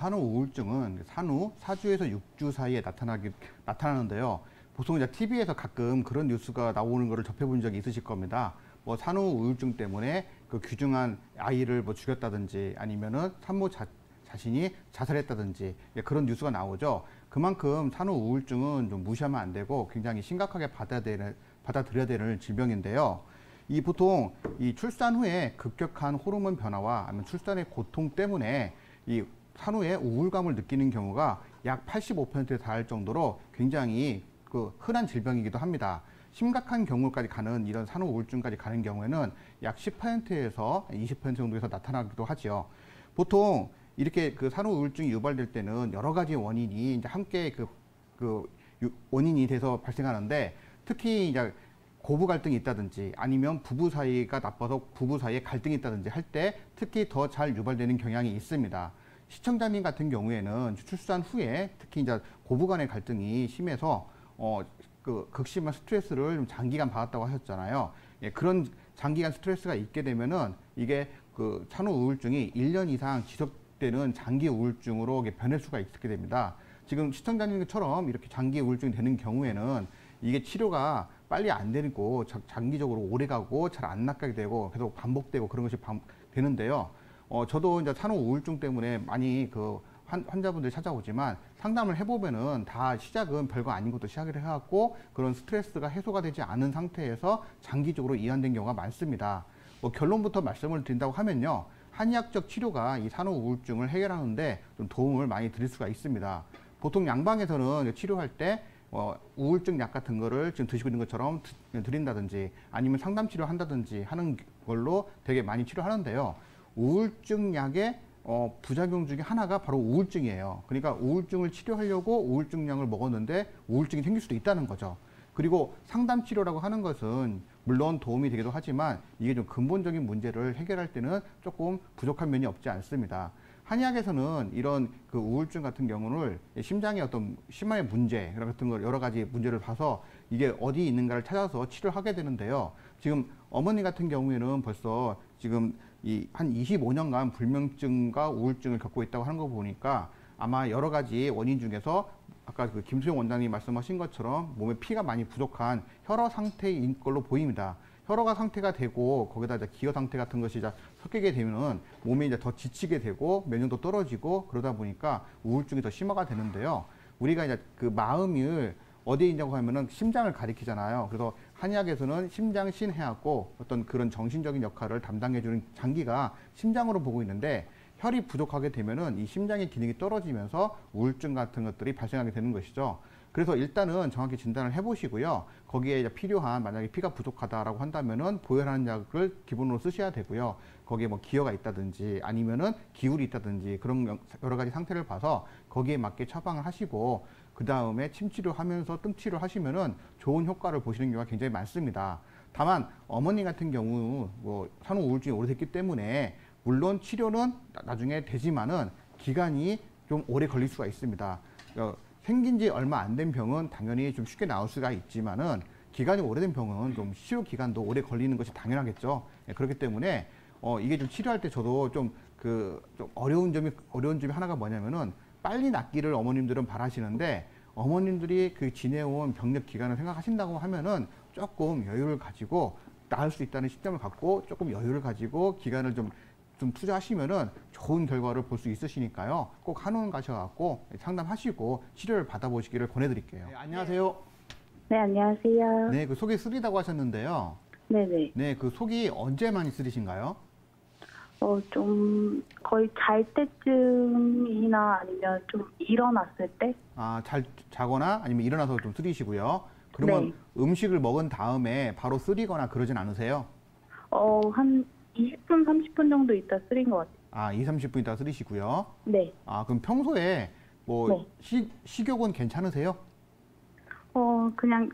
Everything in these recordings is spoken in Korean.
산후 우울증은 산후 4주에서 6주 사이에 나타나는데요. 보통 이제 TV에서 가끔 그런 뉴스가 나오는 거를 접해본 적이 있으실 겁니다. 뭐 산후 우울증 때문에 그 귀중한 아이를 뭐 죽였다든지 아니면은 산모 자신이 자살했다든지 그런 뉴스가 나오죠. 그만큼 산후 우울증은 좀 무시하면 안 되고 굉장히 심각하게 받아들여야 되는 질병인데요. 이 보통 이 출산 후에 급격한 호르몬 변화와 아니면 출산의 고통 때문에 이 산후에 우울감을 느끼는 경우가 약 85%에 달할 정도로 굉장히 그 흔한 질병이기도 합니다. 심각한 경우까지 가는 이런 산후 우울증까지 가는 경우에는 약 10%에서 20% 정도에서 나타나기도 하죠. 보통 이렇게 그 산후 우울증이 유발될 때는 여러 가지 원인이 이제 함께 원인이 돼서 발생하는데, 특히 이제 고부 갈등이 있다든지 아니면 부부 사이가 나빠서 부부 사이에 갈등이 있다든지 할 때 특히 더 잘 유발되는 경향이 있습니다. 시청자님 같은 경우에는 출산 후에 특히 이제 고부 간의 갈등이 심해서 그 극심한 스트레스를 좀 장기간 받았다고 하셨잖아요. 예, 그런 장기간 스트레스가 있게 되면은 이게 그 산후 우울증이 1년 이상 지속되는 장기 우울증으로 변할 수가 있게 됩니다. 지금 시청자님처럼 이렇게 장기 우울증이 되는 경우에는 이게 치료가 빨리 안 되고 장기적으로 오래 가고 잘 안 낫게 되고 계속 반복되고 그런 것이 되는데요. 저도 이제 산후 우울증 때문에 많이 그 환자분들이 찾아오지만 상담을 해보면은 다 시작은 별거 아닌 것도 시작을 해갖고 그런 스트레스가 해소가 되지 않은 상태에서 장기적으로 이완된 경우가 많습니다. 결론부터 말씀을 드린다고 하면요. 한의학적 치료가 이 산후 우울증을 해결하는데 좀 도움을 많이 드릴 수가 있습니다. 보통 양방에서는 치료할 때 우울증 약 같은 거를 지금 드시고 있는 것처럼 드린다든지 아니면 상담 치료 한다든지 하는 걸로 되게 많이 치료하는데요. 우울증 약의 부작용 중에 하나가 바로 우울증이에요. 그러니까 우울증을 치료하려고 우울증 약을 먹었는데 우울증이 생길 수도 있다는 거죠. 그리고 상담 치료라고 하는 것은 물론 도움이 되기도 하지만 이게 좀 근본적인 문제를 해결할 때는 조금 부족한 면이 없지 않습니다. 한의학에서는 이런 그 우울증 같은 경우를 심장의 어떤 심한 문제 같은 걸 여러 가지 문제를 봐서 이게 어디 있는가를 찾아서 치료를 하게 되는데요. 지금 어머니 같은 경우에는 벌써 지금 한 25년간 불면증과 우울증을 겪고 있다고 하는 거 보니까 아마 여러 가지 원인 중에서 아까 그 김수영 원장님이 말씀하신 것처럼 몸에 피가 많이 부족한 혈어 상태인 걸로 보입니다. 혈어가 상태가 되고 거기다 이제 기여 상태 같은 것이 이제 섞이게 되면은 몸이 이제 더 지치게 되고 면역도 떨어지고 그러다 보니까 우울증이 더 심화가 되는데요. 우리가 이제 그 마음을 어디에 있냐고 하면은 심장을 가리키잖아요. 그래서 한의학에서는 심장신해하고 어떤 그런 정신적인 역할을 담당해주는 장기가 심장으로 보고 있는데 혈이 부족하게 되면은 이 심장의 기능이 떨어지면서 우울증 같은 것들이 발생하게 되는 것이죠. 그래서 일단은 정확히 진단을 해보시고요. 거기에 이제 필요한 만약에 피가 부족하다라고 한다면은 보혈하는 약을 기본으로 쓰셔야 되고요. 거기에 뭐 기여가 있다든지 아니면은 기울이 있다든지 그런 여러 가지 상태를 봐서 거기에 맞게 처방을 하시고 그 다음에 침 치료하면서 뜸 치료하시면은 좋은 효과를 보시는 경우가 굉장히 많습니다. 다만 어머니 같은 경우 뭐 산후 우울증이 오래됐기 때문에 물론 치료는 나중에 되지만은 기간이 좀 오래 걸릴 수가 있습니다. 생긴 지 얼마 안 된 병은 당연히 좀 쉽게 나올 수가 있지만은 기간이 오래된 병은 좀 치료 기간도 오래 걸리는 것이 당연하겠죠. 그렇기 때문에 이게 좀 치료할 때 저도 좀 어려운 점이 하나가 뭐냐면은 빨리 낫기를 어머님들은 바라시는데 어머님들이 그 지내온 병력 기간을 생각하신다고 하면은 조금 여유를 가지고 나을 수 있다는 시점을 갖고 조금 여유를 가지고 기간을 좀 투자하시면은 좋은 결과를 볼 수 있으시니까요. 꼭 한의원 가셔갖고 상담하시고 치료를 받아보시기를 권해드릴게요. 네, 안녕하세요. 네, 안녕하세요. 네, 그 속이 쓰리다고 하셨는데요. 네네. 네, 그 속이 언제 많이 쓰리신가요? 좀 거의 잘 때쯤이나 아니면 좀 일어났을 때? 잘 자거나 아니면 일어나서 좀 쓰리시고요. 그러면 네. 음식을 먹은 다음에 바로 쓰리거나 그러진 않으세요? 한 20분, 30분 정도 있다 쓰린 것 같아요. 2, 30분 있다 쓰리시고요. 네. 그럼 평소에 뭐 네. 식욕은 괜찮으세요? 그냥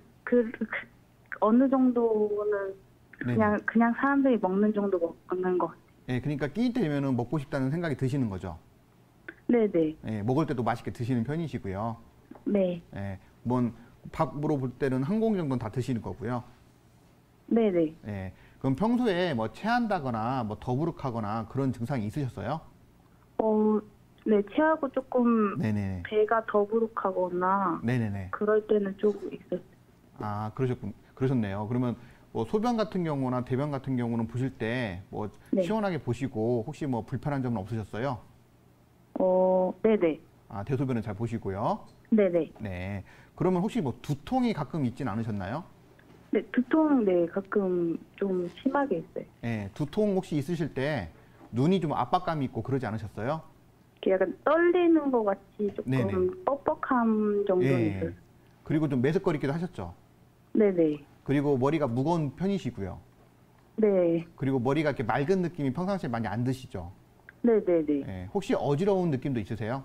어느 정도는 그냥 사람들이 먹는 정도 먹는 것 같아요. 네, 그러니까 끼니 때면은 먹고 싶다는 생각이 드시는 거죠? 네네. 네, 먹을 때도 맛있게 드시는 편이시고요. 네. 네, 밥으로 볼 때는 한 공기 정도는 다 드시는 거고요. 네네. 네, 그럼 평소에 뭐 체한다거나 뭐 더부룩하거나 그런 증상이 있으셨어요? 네, 체하고 조금 네네. 배가 더부룩하거나 네네네. 그럴 때는 조금 있었어요. 아, 그러셨네요. 그러면 뭐 소변 같은 경우나 대변 같은 경우는 보실 때 뭐 네. 시원하게 보시고 혹시 뭐 불편한 점은 없으셨어요? 네네. 아, 대소변은 잘 보시고요. 네네. 네. 그러면 혹시 뭐 두통이 가끔 있진 않으셨나요? 네, 두통, 네, 가끔 좀 심하게 있어요. 네. 두통 혹시 있으실 때 눈이 좀 압박감이 있고 그러지 않으셨어요? 이렇게 약간 떨리는 것 같이 네네. 조금 뻑뻑함 정도는 있어요. 예. 그리고 좀 메스꺼리기도 하셨죠? 네네. 그리고 머리가 무거운 편이시고요. 네. 그리고 머리가 이렇게 맑은 느낌이 평상시에 많이 안 드시죠? 네네네. 예. 혹시 어지러운 느낌도 있으세요?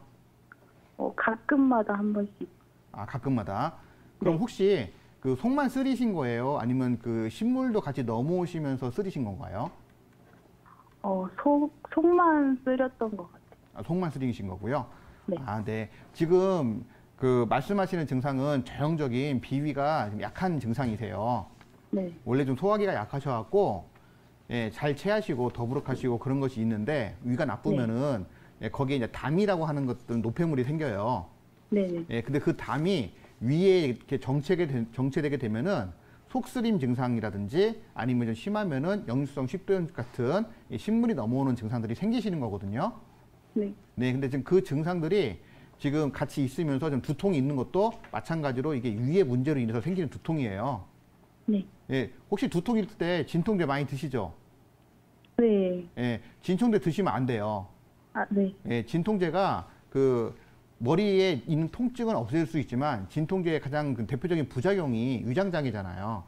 가끔마다 한 번씩. 아, 가끔마다. 그럼 네. 혹시 그 속만 쓰리신 거예요? 아니면 그 신물도 같이 넘어오시면서 쓰리신 건가요? 속만 쓰렸던 것 같아요. 아, 속만 쓰리신 거고요. 네. 아, 네. 지금 그 말씀하시는 증상은 전형적인 비위가 좀 약한 증상이세요. 네. 원래 좀 소화기가 약하셔갖고 예, 잘 체하시고 더부룩하시고 그런 것이 있는데 위가 나쁘면은 예, 거기에 이제 담이라고 하는 것들 노폐물이 생겨요. 네네. 예, 근데 그 담이 위에 이렇게 정체되게 되면은 속쓰림 증상이라든지 아니면 좀 심하면은 역류성 식도염 같은 이 신물이 넘어오는 증상들이 생기시는 거거든요. 네. 네, 근데 지금 그 증상들이 지금 같이 있으면서 좀 두통이 있는 것도 마찬가지로 이게 위의 문제로 인해서 생기는 두통이에요. 네. 예, 혹시 두통일 때 진통제 많이 드시죠? 네. 예, 진통제 드시면 안 돼요. 네. 예, 진통제가 그 머리에 있는 통증은 없앨 수 있지만 진통제의 가장 그 대표적인 부작용이 위장장애잖아요.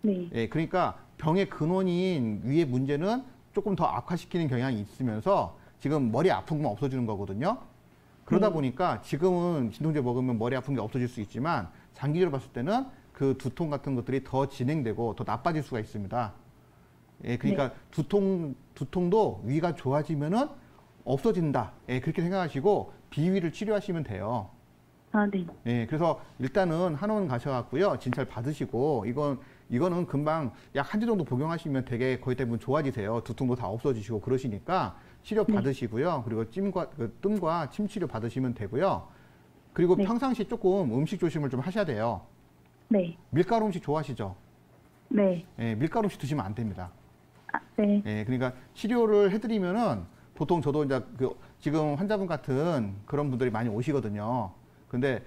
네. 예, 그러니까 병의 근원인 위의 문제는 조금 더 악화시키는 경향이 있으면서 지금 머리 아픈 것만 없어지는 거거든요. 그러다 보니까 지금은 진통제 먹으면 머리 아픈 게 없어질 수 있지만 장기적으로 봤을 때는 그 두통 같은 것들이 더 진행되고 더 나빠질 수가 있습니다. 예, 그러니까 두통도 위가 좋아지면은 없어진다. 예, 그렇게 생각하시고 비위를 치료하시면 돼요. 네. 예, 그래서 일단은 한의원 가셔갖고요. 진찰 받으시고 이거는 금방 약 한 주 정도 복용하시면 되게 거의 대부분 좋아지세요. 두통도 다 없어지시고 그러시니까 치료 받으시고요. 그리고 뜸과 침 치료 받으시면 되고요. 그리고 네. 평상시 조금 음식 조심을 좀 하셔야 돼요. 네. 밀가루 음식 좋아하시죠? 네. 예, 밀가루 음식 드시면 안 됩니다. 네. 예, 그러니까 치료를 해드리면은 보통 저도 이제 지금 환자분 같은 그런 분들이 많이 오시거든요. 근데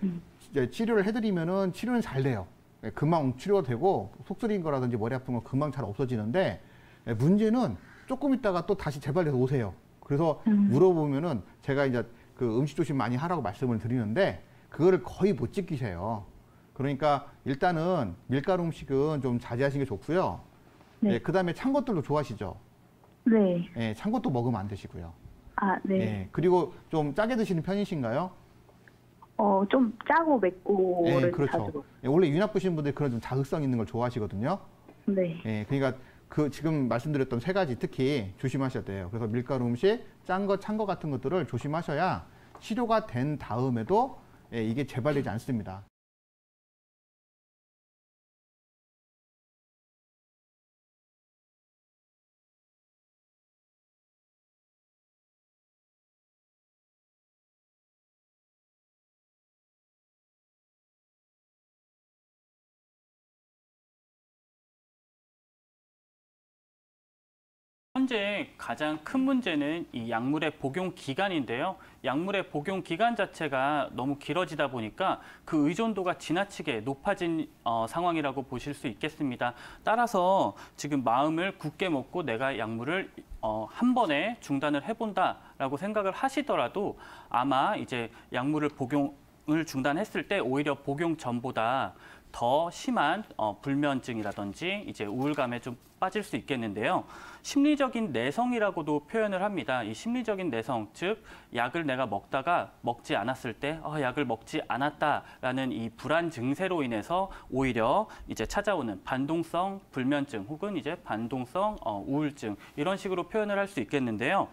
이제 치료를 해드리면은 치료는 잘 돼요. 예, 금방 치료가 되고 속쓰린 거라든지 머리 아픈 거 금방 잘 없어지는데 예, 문제는 조금 있다가 또 다시 재발돼서 오세요. 그래서 물어보면은 제가 이제 그 음식 조심 많이 하라고 말씀을 드리는데 그거를 거의 못 지키세요. 그러니까 일단은 밀가루 음식은 좀 자제하시는 게 좋고요. 네. 예, 그다음에 찬 것들도 좋아하시죠? 네. 예, 찬 것도 먹으면 안 되시고요. 네. 예, 그리고 좀 짜게 드시는 편이신가요? 좀 짜고 맵고를 예, 자주 그렇죠. 먹어요. 예, 원래 위 나쁘신 분들이 그런 좀 자극성 있는 걸 좋아하시거든요. 네. 예, 그러니까 그 지금 말씀드렸던 세 가지 특히 조심하셔야 돼요. 그래서 밀가루 음식, 짠 거, 찬 거 같은 것들을 조심하셔야 치료가 된 다음에도 예, 이게 재발되지 않습니다. 현재 가장 큰 문제는 이 약물의 복용 기간인데요. 약물의 복용 기간 자체가 너무 길어지다 보니까 그 의존도가 지나치게 높아진 상황이라고 보실 수 있겠습니다. 따라서 지금 마음을 굳게 먹고 내가 약물을 한 번에 중단을 해본다라고 생각을 하시더라도 아마 이제 약물을 복용을 중단했을 때 오히려 복용 전보다 더 심한 불면증이라든지 이제 우울감에 좀 빠질 수 있겠는데요. 심리적인 내성이라고도 표현을 합니다. 이 심리적인 내성, 즉 약을 내가 먹다가 먹지 않았을 때 약을 먹지 않았다라는 이 불안 증세로 인해서 오히려 이제 찾아오는 반동성 불면증 혹은 이제 반동성 우울증 이런 식으로 표현을 할 수 있겠는데요.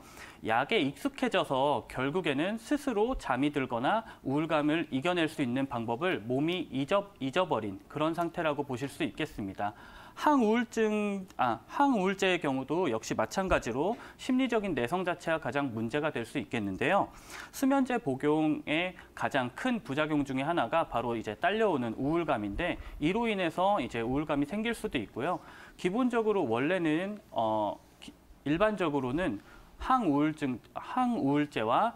약에 익숙해져서 결국에는 스스로 잠이 들거나 우울감을 이겨낼 수 있는 방법을 몸이 잊어버린 그런 상태라고 보실 수 있겠습니다. 항우울증 항우울제의 경우도 역시 마찬가지로 심리적인 내성 자체가 가장 문제가 될 수 있겠는데요. 수면제 복용의 가장 큰 부작용 중에 하나가 바로 이제 딸려오는 우울감인데 이로 인해서 이제 우울감이 생길 수도 있고요. 기본적으로 원래는 일반적으로는 항우울제와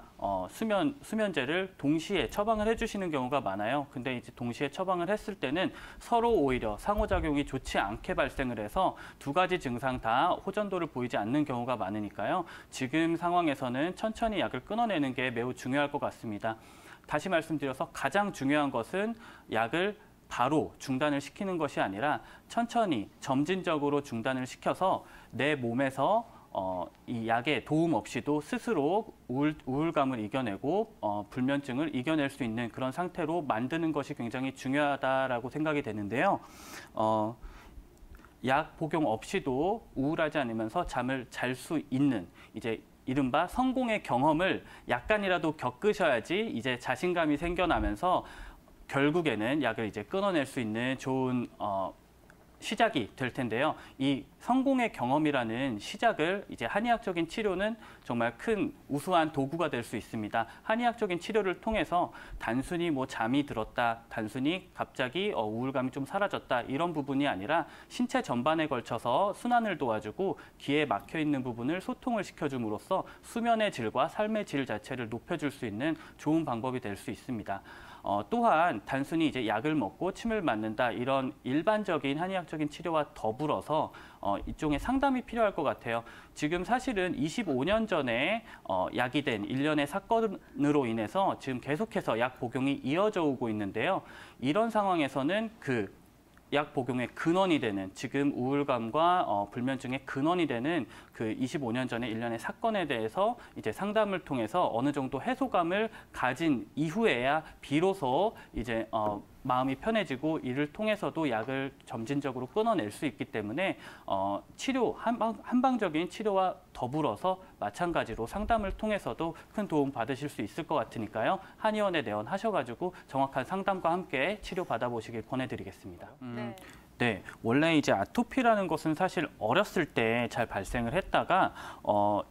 수면제를 동시에 처방을 해주시는 경우가 많아요. 근데 이제 동시에 처방을 했을 때는 서로 오히려 상호작용이 좋지 않게 발생을 해서 두 가지 증상 다 호전도를 보이지 않는 경우가 많으니까요. 지금 상황에서는 천천히 약을 끊어내는 게 매우 중요할 것 같습니다. 다시 말씀드려서 가장 중요한 것은 약을 바로 중단을 시키는 것이 아니라 천천히 점진적으로 중단을 시켜서 내 몸에서 이 약의 도움 없이도 스스로 우울감을 이겨내고 불면증을 이겨낼 수 있는 그런 상태로 만드는 것이 굉장히 중요하다라고 생각이 되는데요. 약 복용 없이도 우울하지 않으면서 잠을 잘 수 있는 이제 이른바 성공의 경험을 약간이라도 겪으셔야지 이제 자신감이 생겨나면서 결국에는 약을 이제 끊어낼 수 있는 좋은 시작이 될 텐데요. 이 성공의 경험이라는 시작을 이제 한의학적인 치료는 정말 큰 우수한 도구가 될 수 있습니다. 한의학적인 치료를 통해서 단순히 뭐 잠이 들었다, 단순히 갑자기 우울감이 좀 사라졌다 이런 부분이 아니라 신체 전반에 걸쳐서 순환을 도와주고 귀에 막혀 있는 부분을 소통을 시켜줌으로써 수면의 질과 삶의 질 자체를 높여줄 수 있는 좋은 방법이 될 수 있습니다. 또한 단순히 이제 약을 먹고 침을 맞는다 이런 일반적인 한의학적인 치료와 더불어서 일종의 상담이 필요할 것 같아요. 지금 사실은 25년 전에 야기된 일련의 사건으로 인해서 지금 계속해서 약 복용이 이어져 오고 있는데요. 이런 상황에서는 그 약 복용의 근원이 되는 지금 우울감과 불면증의 근원이 되는 그 25년 전의 일련의 사건에 대해서 이제 상담을 통해서 어느 정도 해소감을 가진 이후에야 비로소 이제 마음이 편해지고 이를 통해서도 약을 점진적으로 끊어낼 수 있기 때문에 치료 한방적인 치료와 더불어서 마찬가지로 상담을 통해서도 큰 도움 받으실 수 있을 것 같으니까요. 한의원에 내원하셔가지고 정확한 상담과 함께 치료 받아보시길 권해드리겠습니다. 네. 네, 원래 이제 아토피라는 것은 사실 어렸을 때 잘 발생을 했다가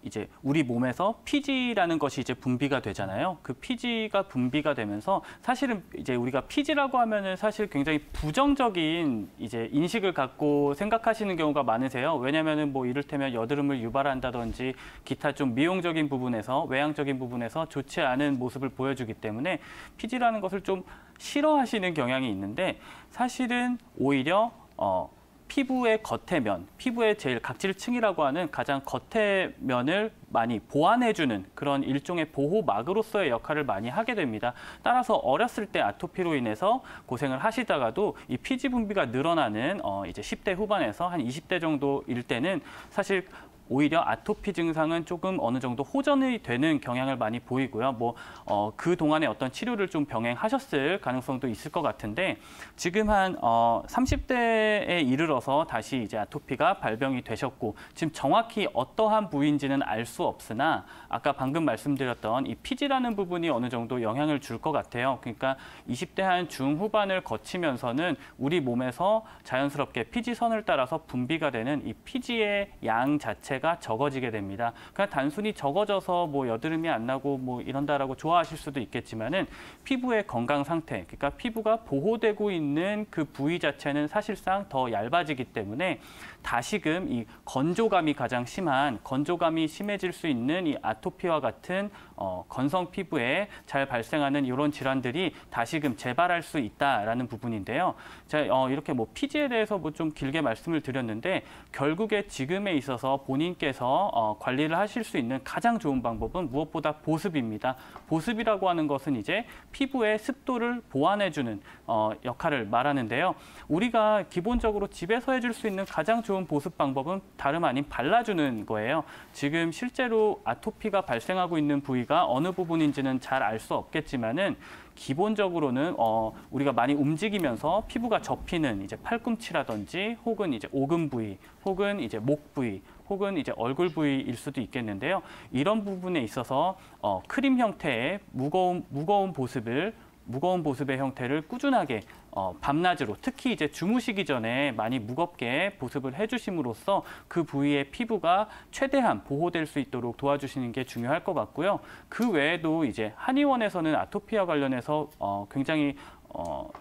이제 우리 몸에서 피지라는 것이 이제 분비가 되잖아요. 그 피지가 분비가 되면서 사실은 이제 우리가 피지라고 하면은 사실 굉장히 부정적인 이제 인식을 갖고 생각하시는 경우가 많으세요. 왜냐면은 뭐 이를테면 여드름을 유발한다든지 기타 좀 미용적인 부분에서 외향적인 부분에서 좋지 않은 모습을 보여주기 때문에 피지라는 것을 좀 싫어하시는 경향이 있는데 사실은 오히려 피부의 겉의 면, 피부의 제일 각질층이라고 하는 가장 겉의 면을 많이 보완해주는 그런 일종의 보호막으로서의 역할을 많이 하게 됩니다. 따라서 어렸을 때 아토피로 인해서 고생을 하시다가도 이 피지 분비가 늘어나는 이제 10대 후반에서 한 20대 정도일 때는 사실 오히려 아토피 증상은 조금 어느 정도 호전이 되는 경향을 많이 보이고요. 그 동안에 어떤 치료를 좀 병행하셨을 가능성도 있을 것 같은데 지금 한 30대에 이르러서 다시 이제 아토피가 발병이 되셨고 지금 정확히 어떠한 부위인지는 알 수 없으나 아까 방금 말씀드렸던 이 피지라는 부분이 어느 정도 영향을 줄 것 같아요. 그러니까 20대 한 중후반을 거치면서는 우리 몸에서 자연스럽게 피지선을 따라서 분비가 되는 이 피지의 양 자체가 적어지게 됩니다. 그냥 단순히 적어져서 뭐 여드름이 안 나고 뭐 이런다라고 좋아하실 수도 있겠지만은 피부의 건강 상태, 그러니까 피부가 보호되고 있는 그 부위 자체는 사실상 더 얇아지기 때문에 다시금 이 건조감이 가장 심한 건조감이 심해질 수 있는 이 아토피와 같은 건성 피부에 잘 발생하는 이런 질환들이 다시금 재발할 수 있다라는 부분인데요. 제가 이렇게 뭐 피지에 대해서 뭐 좀 길게 말씀을 드렸는데 결국에 지금에 있어서 본인께서 관리를 하실 수 있는 가장 좋은 방법은 무엇보다 보습입니다. 보습이라고 하는 것은 이제 피부의 습도를 보완해주는 역할을 말하는데요. 우리가 기본적으로 집에서 해줄 수 있는 가장 좋은 보습 방법은 다름 아닌 발라주는 거예요. 지금 실제로 아토피가 발생하고 있는 부위가 어느 부분인지는 잘 알 수 없겠지만은 기본적으로는 우리가 많이 움직이면서 피부가 접히는 이제 팔꿈치라든지 혹은 이제 오금 부위, 혹은 이제 목 부위, 혹은 이제 얼굴 부위일 수도 있겠는데요. 이런 부분에 있어서 크림 형태의 무거운 보습의 형태를 꾸준하게 밤낮으로 특히 이제 주무시기 전에 많이 무겁게 보습을 해주심으로써 그 부위의 피부가 최대한 보호될 수 있도록 도와주시는 게 중요할 것 같고요. 그 외에도 이제 한의원에서는 아토피와 관련해서 굉장히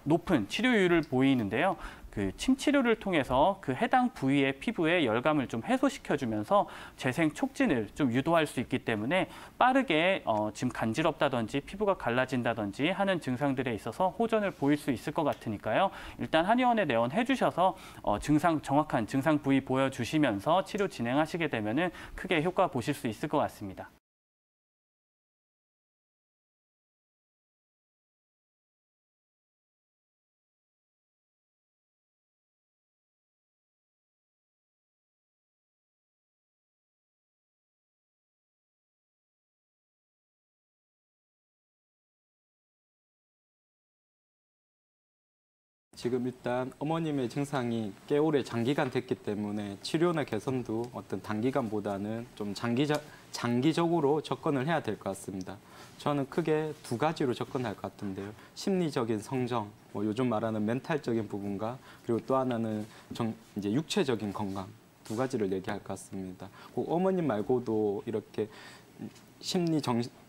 높은 치료율을 보이는데요. 그 침 치료를 통해서 그 해당 부위의 피부에 열감을 좀 해소시켜주면서 재생 촉진을 좀 유도할 수 있기 때문에 빠르게 지금 간지럽다든지 피부가 갈라진다든지 하는 증상들에 있어서 호전을 보일 수 있을 것 같으니까요. 일단 한의원에 내원해 주셔서 정확한 증상 부위 보여주시면서 치료 진행하시게 되면은 크게 효과 보실 수 있을 것 같습니다. 지금 일단 어머님의 증상이 꽤 오래 장기간 됐기 때문에 치료나 개선도 어떤 단기간보다는 좀 장기적으로 접근을 해야 될 것 같습니다. 저는 크게 두 가지로 접근할 것 같은데요. 심리적인 성정, 뭐 요즘 말하는 멘탈적인 부분과 그리고 또 하나는 이제 육체적인 건강 두 가지를 얘기할 것 같습니다. 꼭 어머님 말고도 이렇게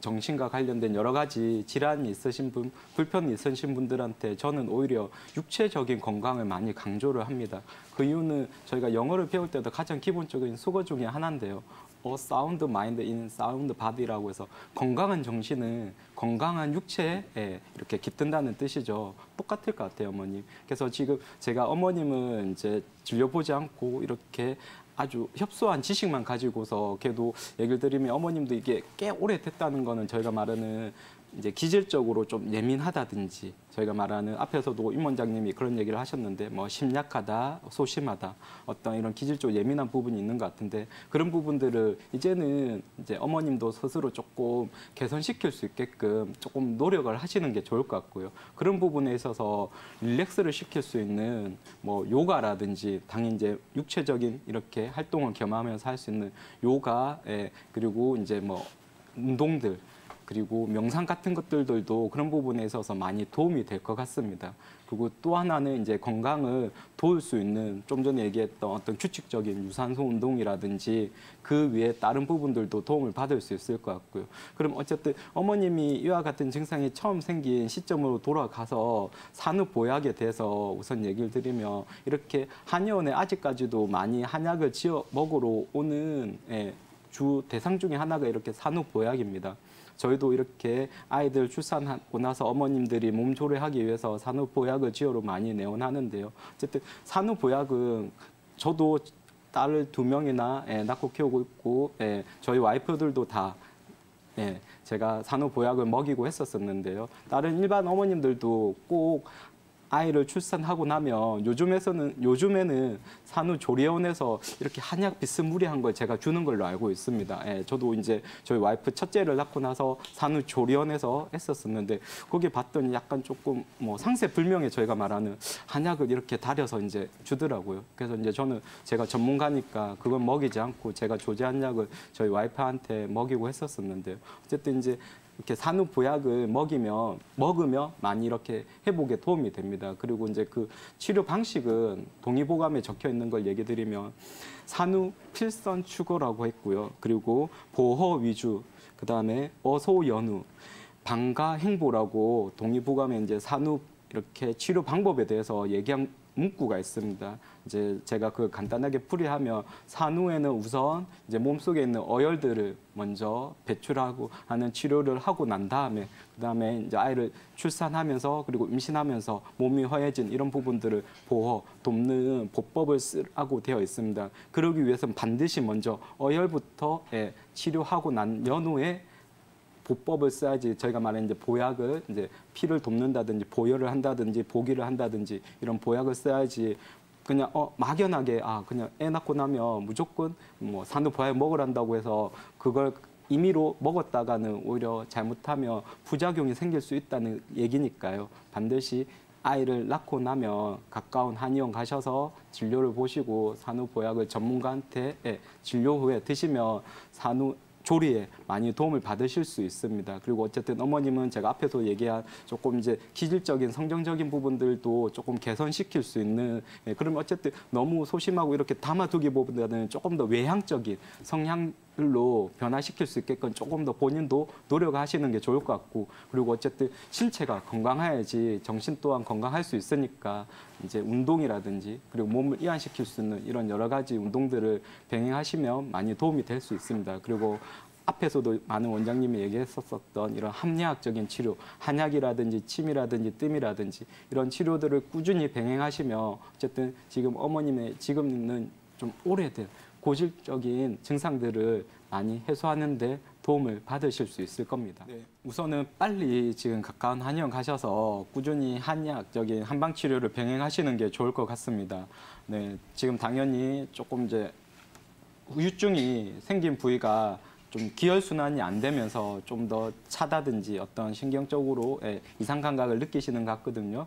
정신과 관련된 여러 가지 질환이 있으신 분, 불편이 있으신 분들한테 저는 오히려 육체적인 건강을 많이 강조를 합니다. 그 이유는 저희가 영어를 배울 때도 가장 기본적인 수거 중에 하나인데요. sound mind in sound body라고 해서 건강한 정신은 건강한 육체에 이렇게 깃든다는 뜻이죠. 똑같을 것 같아요, 어머님. 그래서 지금 제가 어머님은 이제 진료보지 않고 이렇게 아주 협소한 지식만 가지고서 걔도 얘기를 드리면 어머님도 이게 꽤 오래됐다는 거는 저희가 말하는 이제 기질적으로 좀 예민하다든지 저희가 말하는 앞에서도 임 원장님이 그런 얘기를 하셨는데 뭐 심약하다, 소심하다 어떤 이런 기질적으로 예민한 부분이 있는 것 같은데 그런 부분들을 이제는 이제 어머님도 스스로 조금 개선시킬 수 있게끔 조금 노력을 하시는 게 좋을 것 같고요. 그런 부분에 있어서 릴렉스를 시킬 수 있는 뭐 요가라든지 당연히 이제 육체적인 이렇게 활동을 겸하면서 할 수 있는 요가 그리고 이제 뭐 운동들 그리고 명상 같은 것들도 그런 부분에 있어서 많이 도움이 될 것 같습니다. 그리고 또 하나는 이제 건강을 도울 수 있는 좀 전에 얘기했던 어떤 규칙적인 유산소 운동이라든지 그 위에 다른 부분들도 도움을 받을 수 있을 것 같고요. 그럼 어쨌든 어머님이 이와 같은 증상이 처음 생긴 시점으로 돌아가서 산후보약에 대해서 우선 얘기를 드리면 이렇게 한의원에 아직까지도 많이 한약을 지어 먹으러 오는 주 대상 중에 하나가 이렇게 산후보약입니다. 저희도 이렇게 아이들 출산하고 나서 어머님들이 몸 조리하기 위해서 산후보약을 지어로 많이 내원하는데요. 어쨌든 산후보약은 저도 딸을 2명이나 낳고 키우고 있고 저희 와이프들도 다 제가 산후보약을 먹이고 했었었는데요. 다른 일반 어머님들도 꼭 아이를 출산하고 나면 요즘에는 산후조리원에서 이렇게 한약 비스무리한 걸 제가 주는 걸로 알고 있습니다. 저도 이제 저희 와이프 첫째를 낳고 나서 산후조리원에서 했었었는데 거기 봤더니 약간 조금 뭐 상세불명의 저희가 말하는 한약을 이렇게 달여서 이제 주더라고요. 그래서 이제 제가 전문가니까 그건 먹이지 않고 제가 조제한 약을 저희 와이프한테 먹이고 했었었는데요. 어쨌든 이제 이렇게 산후보약을 먹으면 많이 이렇게 회복에 도움이 됩니다. 그리고 이제 그 치료 방식은 동의보감에 적혀 있는 걸 얘기 드리면 산후 필선 추구라고 했고요. 그리고 보호 위주, 그다음에 어소연후, 방가 행보라고 동의보감에 이제 산후 이렇게 치료 방법에 대해서 얘기한 문구가 있습니다. 이제 제가 그 간단하게 풀이하면 산후에는 우선 이제 몸속에 있는 어혈들을 먼저 배출하고 하는 치료를 하고 난 그다음에 이제 아이를 출산하면서 그리고 임신하면서 몸이 허해진 이런 부분들을 돕는 보법을 쓰라고 되어 있습니다. 그러기 위해서는 반드시 먼저 어혈부터 치료하고 난 연후에 보법을 써야지 저희가 말하는 이제 보약을 이제 피를 돕는다든지 보혈을 한다든지 보기를 한다든지 이런 보약을 써야지 그냥 막연하게 그냥 애 낳고 나면 무조건 뭐 산후보약 먹으란다고 해서 그걸 임의로 먹었다가는 오히려 잘못하면 부작용이 생길 수 있다는 얘기니까요. 반드시 아이를 낳고 나면 가까운 한의원 가셔서 진료를 보시고 산후보약을 전문가한테 진료 후에 드시면 조리에 많이 도움을 받으실 수 있습니다. 그리고 어쨌든 어머님은 제가 앞에서 얘기한 조금 이제 기질적인 성정적인 부분들도 조금 개선시킬 수 있는 그러면 어쨌든 너무 소심하고 이렇게 담아두기보다는 조금 더 외향적인 성향로 변화시킬 수 있게끔 조금 더 본인도 노력하시는 게 좋을 것 같고 그리고 어쨌든 신체가 건강해야지 정신 또한 건강할 수 있으니까 이제 운동이라든지 그리고 몸을 이완시킬 수 있는 이런 여러 가지 운동들을 병행하시면 많이 도움이 될 수 있습니다. 그리고 앞에서도 많은 원장님이 얘기했었던 이런 합리학적인 치료, 한약이라든지 침이라든지 뜸이라든지 이런 치료들을 꾸준히 병행하시면 어쨌든 지금 어머님의 지금 있는 좀 오래된 고질적인 증상들을 많이 해소하는 데 도움을 받으실 수 있을 겁니다. 네. 우선은 빨리 지금 가까운 한의원 가셔서 꾸준히 한의학적인 한방 치료를 병행하시는 게 좋을 것 같습니다. 네, 지금 당연히 조금 이제 후유증이 생긴 부위가 좀 기혈순환이 안 되면서 좀 더 차다든지 어떤 신경적으로 이상 감각을 느끼시는 것 같거든요.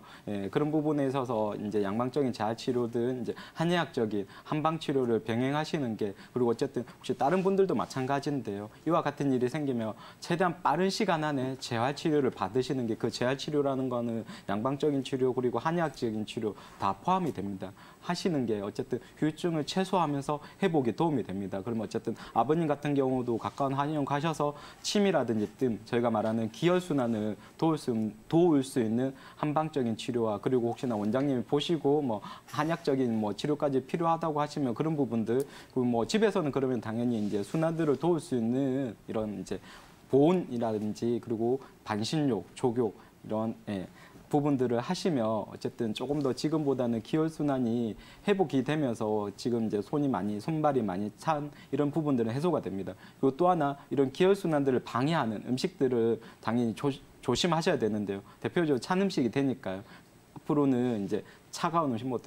그런 부분에 있어서 이제 양방적인 재활치료든 이제 한의학적인 한방 치료를 병행하시는 게 그리고 어쨌든 혹시 다른 분들도 마찬가지인데요. 이와 같은 일이 생기면 최대한 빠른 시간 안에 재활치료를 받으시는 게 그 재활치료라는 거는 양방적인 치료 그리고 한의학적인 치료 다 포함이 됩니다. 하시는 게 어쨌든 후유증을 최소화하면서 회복에 도움이 됩니다. 그러면 어쨌든 아버님 같은 경우도 가까운 한의원 가셔서 침이라든지 뜸, 저희가 말하는 기혈순환을 도울 수 있는 한방적인 치료와 그리고 혹시나 원장님이 보시고 뭐 한약적인 뭐 치료까지 필요하다고 하시면 그런 부분들 그리고 뭐 집에서는 그러면 당연히 이제 순환들을 도울 수 있는 이런 이제 보온이라든지 그리고 반신욕, 족욕 이런 부분들을 하시면 어쨌든 조금 더 지금보다는 기혈순환이 회복이 되면서 지금 이제 손발이 많이 찬 이런 부분들은 해소가 됩니다. 그리고 또 하나 이런 기혈순환들을 방해하는 음식들을 당연히 조심하셔야 되는데요. 대표적으로 찬 음식이 되니까요. 앞으로는 이제 차가운 음식 뭐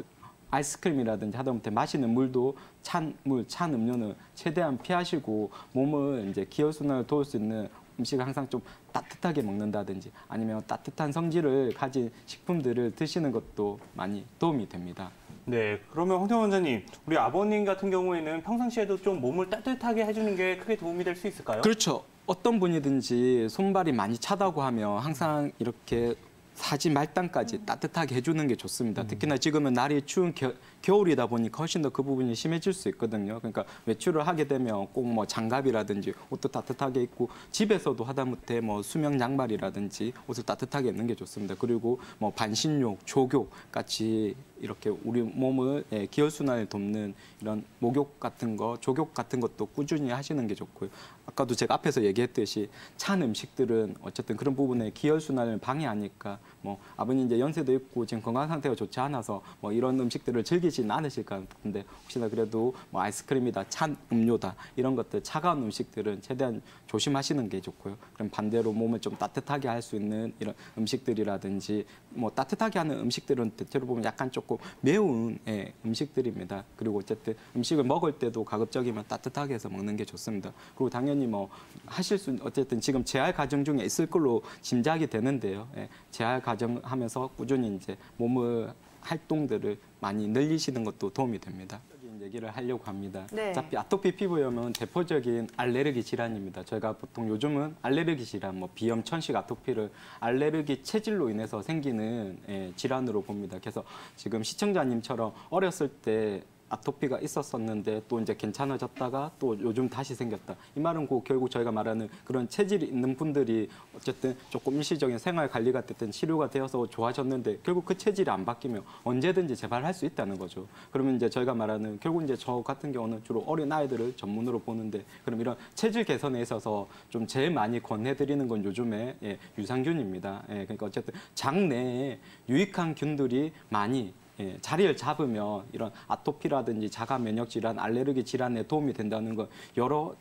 아이스크림이라든지 하다못해 마시는 물도 찬 음료는 최대한 피하시고 몸을 이제 기혈순환을 도울 수 있는 음식을 항상 좀 따뜻하게 먹는다든지 아니면 따뜻한 성질을 가진 식품들을 드시는 것도 많이 도움이 됩니다. 네, 그러면 황태원 원장님, 우리 아버님 같은 경우에는 평상시에도 좀 몸을 따뜻하게 해주는 게 크게 도움이 될 수 있을까요? 그렇죠. 어떤 분이든지 손발이 많이 차다고 하면 항상 이렇게 사지 말단까지 따뜻하게 해주는 게 좋습니다. 특히나 지금은 날이 추운 겨울이다 보니까 훨씬 더 그 부분이 심해질 수 있거든요. 그러니까 외출을 하게 되면 꼭 뭐 장갑이라든지 옷도 따뜻하게 입고 집에서도 하다못해 뭐 수면 양말이라든지 옷을 따뜻하게 입는 게 좋습니다. 그리고 뭐 반신욕, 족욕 같이 이렇게 우리 몸을 기혈순환을 돕는 이런 목욕 같은 거, 족욕 같은 것도 꾸준히 하시는 게 좋고요. 아까도 제가 앞에서 얘기했듯이 찬 음식들은 어쨌든 그런 부분에 기혈순환을 방해하니까 뭐 아버님 이제 연세도 있고 지금 건강 상태가 좋지 않아서 뭐 이런 음식들을 즐기지는 않으실 것 같은데 혹시나 그래도 뭐 아이스크림이다, 찬 음료다 이런 것들 차가운 음식들은 최대한 조심하시는 게 좋고요. 그럼 반대로 몸을 좀 따뜻하게 할 수 있는 이런 음식들이라든지 뭐 따뜻하게 하는 음식들은 대체로 보면 약간 조금 매운 음식들입니다. 그리고 어쨌든 음식을 먹을 때도 가급적이면 따뜻하게 해서 먹는 게 좋습니다. 그리고 당연히 뭐 하실 수 어쨌든 지금 재활 과정 중에 있을 걸로 짐작이 되는데요. 재활 과정 하면서 꾸준히 이제 몸을 활동들을 많이 늘리시는 것도 도움이 됩니다. 얘기를 하려고 합니다. 네. 어차피 아토피 피부염은 대표적인 알레르기 질환입니다. 저희가 보통 요즘은 알레르기 질환, 뭐 비염, 천식, 아토피를 알레르기 체질로 인해서 생기는 질환으로 봅니다. 그래서 지금 시청자님처럼 어렸을 때 아토피가 있었었는데 또 이제 괜찮아졌다가 또 요즘 다시 생겼다. 이 말은 결국 저희가 말하는 그런 체질이 있는 분들이 어쨌든 조금 일시적인 생활 관리가 됐든 치료가 되어서 좋아졌는데 결국 그 체질이 안 바뀌면 언제든지 재발할 수 있다는 거죠. 그러면 이제 저희가 말하는 결국 이제 저 같은 경우는 주로 어린 아이들을 전문으로 보는데 그럼 이런 체질 개선에 있어서 좀 제일 많이 권해드리는 건 요즘에 유산균입니다. 그러니까 어쨌든 장내에 유익한 균들이 많이 자리를 잡으면 이런 아토피라든지 자가 면역 질환, 알레르기 질환에 도움이 된다는 건 여러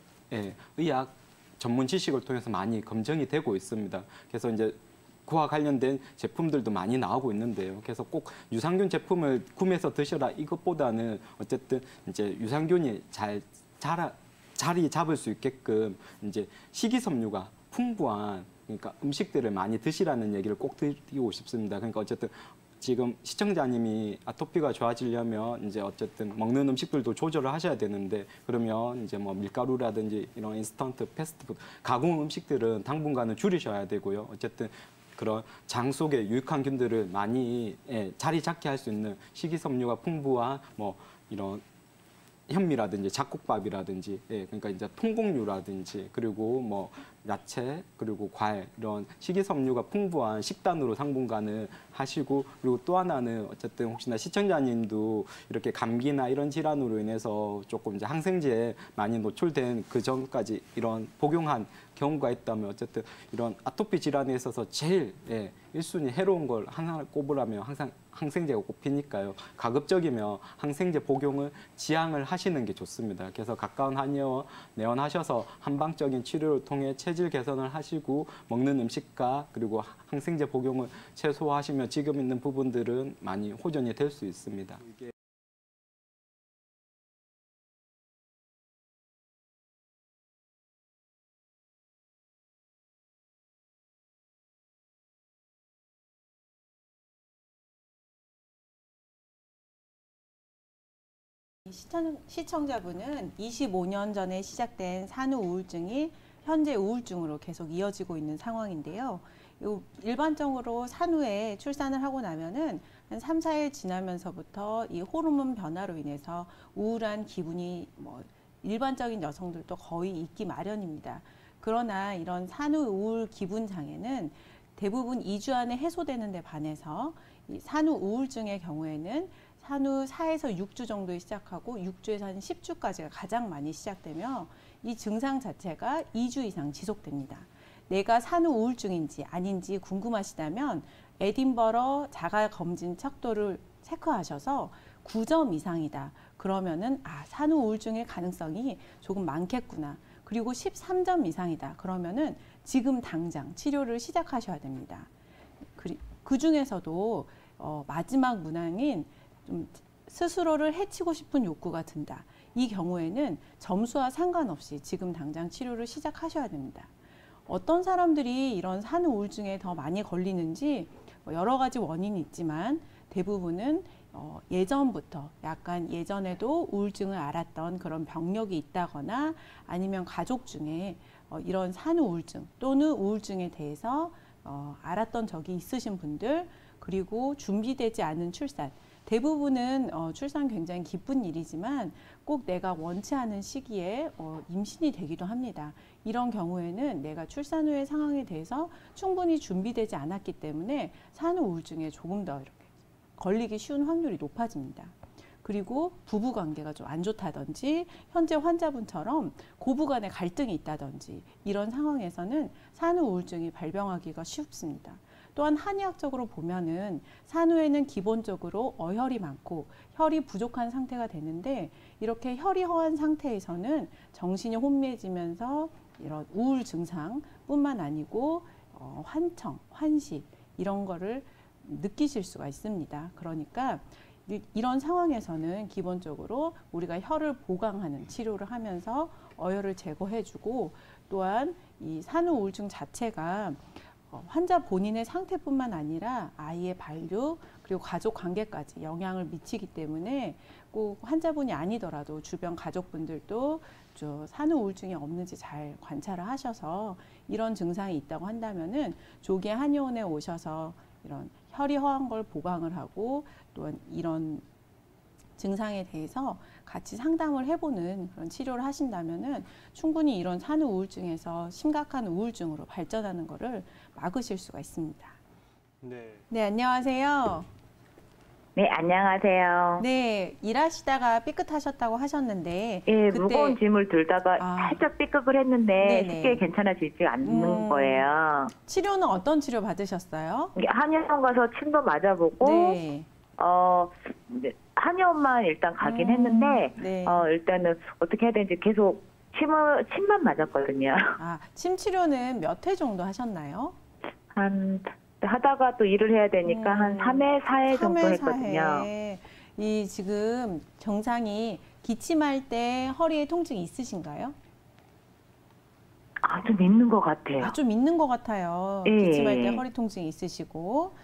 의학 전문 지식을 통해서 많이 검증이 되고 있습니다. 그래서 이제 그와 관련된 제품들도 많이 나오고 있는데요. 그래서 꼭 유산균 제품을 구매해서 드셔라 이것보다는 어쨌든 이제 유산균이 자리 잡을 수 있게끔 이제 식이섬유가 풍부한 그러니까 음식들을 많이 드시라는 얘기를 꼭 드리고 싶습니다. 그러니까 어쨌든 지금 시청자님이 아토피가 좋아지려면 이제 어쨌든 먹는 음식들도 조절을 하셔야 되는데 그러면 이제 뭐 밀가루라든지 이런 인스턴트 패스트푸드 가공 음식들은 당분간은 줄이셔야 되고요. 어쨌든 그런 장 속에 유익한 균들을 많이 자리 잡게 할 수 있는 식이섬유가 풍부한 뭐 이런 현미라든지 잡곡밥이라든지 그러니까 이제 통곡류라든지 그리고 뭐 야채 그리고 과일 이런 식이섬유가 풍부한 식단으로 당분간은 하시고 그리고 또 하나는 어쨌든 혹시나 시청자님도 이렇게 감기나 이런 질환으로 인해서 조금 이제 항생제에 많이 노출된 그 전까지 이런 복용한 경우가 있다면 어쨌든 이런 아토피 질환에 있어서 제일 1순위 해로운 걸 하나 꼽으라면 항상 항생제가 꼽히니까요. 가급적이면 항생제 복용을 지양을 하시는 게 좋습니다. 그래서 가까운 한의원 내원하셔서 한방적인 치료를 통해 체질 개선을 하시고 먹는 음식과 그리고 항생제 복용을 최소화하시면 지금 있는 부분들은 많이 호전이 될 수 있습니다. 시청자분은 25년 전에 시작된 산후 우울증이 현재 우울증으로 계속 이어지고 있는 상황인데요. 일반적으로 산후에 출산을 하고 나면은 한 3, 4일 지나면서부터 이 호르몬 변화로 인해서 우울한 기분이 뭐 일반적인 여성들도 거의 있기 마련입니다. 그러나 이런 산후 우울 기분 장애는 대부분 2주 안에 해소되는 데 반해서 이 산후 우울증의 경우에는 산후 4에서 6주 정도에 시작하고 6주에서 한 10주까지가 가장 많이 시작되며 이 증상 자체가 2주 이상 지속됩니다. 내가 산후 우울증인지 아닌지 궁금하시다면 에딘버러 자가검진 척도를 체크하셔서 9점 이상이다. 그러면은 산후 우울증의 가능성이 조금 많겠구나. 그리고 13점 이상이다. 그러면은 지금 당장 치료를 시작하셔야 됩니다. 그 중에서도 마지막 문항인 좀 스스로를 해치고 싶은 욕구가 든다. 이 경우에는 점수와 상관없이 지금 당장 치료를 시작하셔야 됩니다. 어떤 사람들이 이런 산후 우울증에 더 많이 걸리는지 여러 가지 원인이 있지만 대부분은 예전부터 약간 예전에도 우울증을 앓았던 그런 병력이 있다거나 아니면 가족 중에 이런 산후 우울증 또는 우울증에 대해서 앓았던 적이 있으신 분들 그리고 준비되지 않은 출산 대부분은 출산 굉장히 기쁜 일이지만 꼭 내가 원치 않은 시기에 임신이 되기도 합니다. 이런 경우에는 내가 출산 후의 상황에 대해서 충분히 준비되지 않았기 때문에 산후 우울증에 조금 더 이렇게 걸리기 쉬운 확률이 높아집니다. 그리고 부부 관계가 좀 안 좋다든지 현재 환자분처럼 고부간의 갈등이 있다든지 이런 상황에서는 산후 우울증이 발병하기가 쉽습니다. 또한 한의학적으로 보면은 산후에는 기본적으로 어혈이 많고 혈이 부족한 상태가 되는데 이렇게 혈이 허한 상태에서는 정신이 혼미해지면서 이런 우울 증상뿐만 아니고 환청, 환식 이런 거를 느끼실 수가 있습니다. 그러니까 이런 상황에서는 기본적으로 우리가 혈을 보강하는 치료를 하면서 어혈을 제거해주고 또한 이 산후 우울증 자체가 환자 본인의 상태뿐만 아니라 아이의 반류 그리고 가족 관계까지 영향을 미치기 때문에 꼭 환자분이 아니더라도 주변 가족분들도 산후 우울증이 없는지 잘 관찰을 하셔서 이런 증상이 있다고 한다면은 조기에 한의원에 오셔서 이런 혈이 허한 걸 보강을 하고 또한 이런 증상에 대해서 같이 상담을 해보는 그런 치료를 하신다면은 충분히 이런 산후 우울증에서 심각한 우울증으로 발전하는 것을 막으실 수가 있습니다. 네, 안녕하세요. 네, 안녕하세요. 네, 일하시다가 삐끗하셨다고 하셨는데 예, 그때 무거운 짐을 들다가 살짝 삐끗을 했는데 네네. 쉽게 괜찮아지지 않는 거예요. 치료는 어떤 치료 받으셨어요? 이게 한의원 가서 침도 맞아보고 네. 이제 한의원만 일단 가긴 했는데 네. 일단은 어떻게 해야 되는지 계속 침만 맞았거든요. 침 치료는 몇 회 정도 하셨나요? 하다가 또 일을 해야 되니까 한 3회, 4회 정도 3회, 했거든요. 4회. 이 지금 증상이 기침할 때 허리에 통증이 있으신가요? 좀 있는 것 같아요. 좀 있는 것 같아요. 예. 기침할 때 허리 통증이 있으시고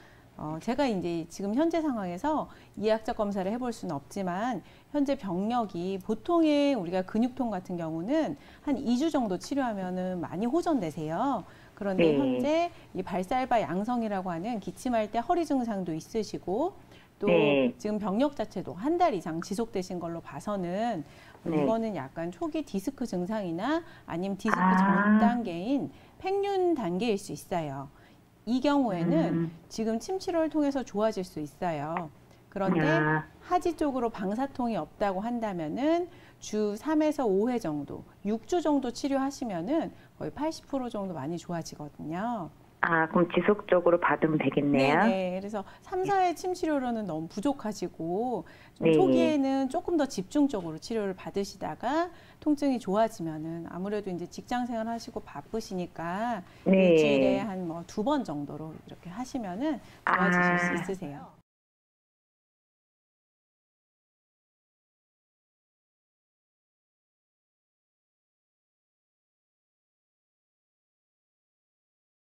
제가 이제 지금 현재 상황에서 이학적 검사를 해볼 수는 없지만 현재 병력이 보통의 우리가 근육통 같은 경우는 한 2주 정도 치료하면은 많이 호전되세요. 그런데 네. 현재 이 발살바 양성이라고 하는 기침할 때 허리 증상도 있으시고 또 네. 지금 병력 자체도 한 달 이상 지속되신 걸로 봐서는 네. 이거는 약간 초기 디스크 증상이나 아니면 디스크 아. 전 단계인 팽윤 단계일 수 있어요. 이 경우에는 지금 침 치료를 통해서 좋아질 수 있어요. 그런데 아. 하지 쪽으로 방사통이 없다고 한다면은 주 3에서 5회 정도, 6주 정도 치료하시면은 거의 80% 정도 많이 좋아지거든요. 아, 그럼 지속적으로 받으면 되겠네요. 네네. 그래서 3, 4회 침 치료로는 너무 부족하시고 좀 네. 초기에는 조금 더 집중적으로 치료를 받으시다가 통증이 좋아지면은 아무래도 이제 직장 생활 하시고 바쁘시니까 네. 일주일에 한 뭐 2번 정도로 이렇게 하시면은 좋아지실 아. 수 있으세요.